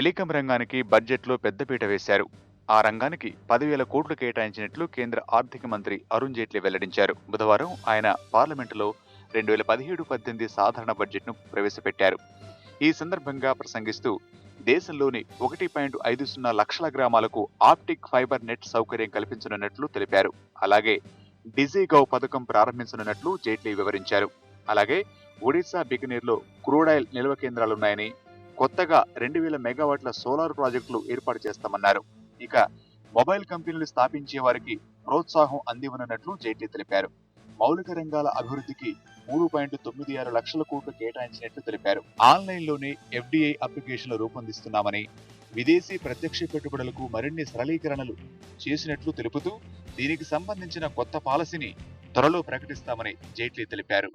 Telecom రంగానికి బడ్జెట్లో పెద్దపీట వేశారు. ఆ రంగానికి 10,000 కోట్లు కేటాయించినట్లు కేంద్ర ఆర్థిక మంత్రి అరుణ్ జైట్లీ వెల్లడించారు. బుధవారం ఆయన పార్లమెంటులో 2017-18 సాధారణ బడ్జెట్ను ప్రవేశపెట్టారు. ఈ సందర్భంగా ప్రసంగిస్తూ దేశంలోని 1.50 లక్షల గ్రామాలకు ఆప్టిక్ ఫైబర్ నెట్ సౌకర్యం కల్పించనున్నట్లు తెలిపారు. అలాగే డిజిగౌ పథకం ప్రారంభించనున్నట్లు జైట్లీ వివరించారు. అలాగే ఒడిశా బికనీర్లో క్రూడాయిల్ నిల్వ కేంద్రాలున్నాయని, కొత్తగా 2,000 మెగావాట్ల సోలార్ ప్రాజెక్టులు ఏర్పాటు చేస్తామన్నారు. ఇక మొబైల్ కంపెనీలు స్థాపించే వారికి ప్రోత్సాహం అందివ్వనున్నట్లు జైట్లీ తెలిపారు. మౌలిక రంగాల అభివృద్ధికి 3.96 లక్షల కోట్లు కేటాయించినట్లు తెలిపారు. ఆన్లైన్లోనే ఎఫ్డీఐ అప్లికేషన్లు రూపొందిస్తున్నామని, విదేశీ ప్రత్యక్ష పెట్టుబడులకు మరిన్ని సరళీకరణలు చేసినట్లు తెలుపుతూ దీనికి సంబంధించిన కొత్త పాలసీని త్వరలో ప్రకటిస్తామని జైట్లీ తెలిపారు.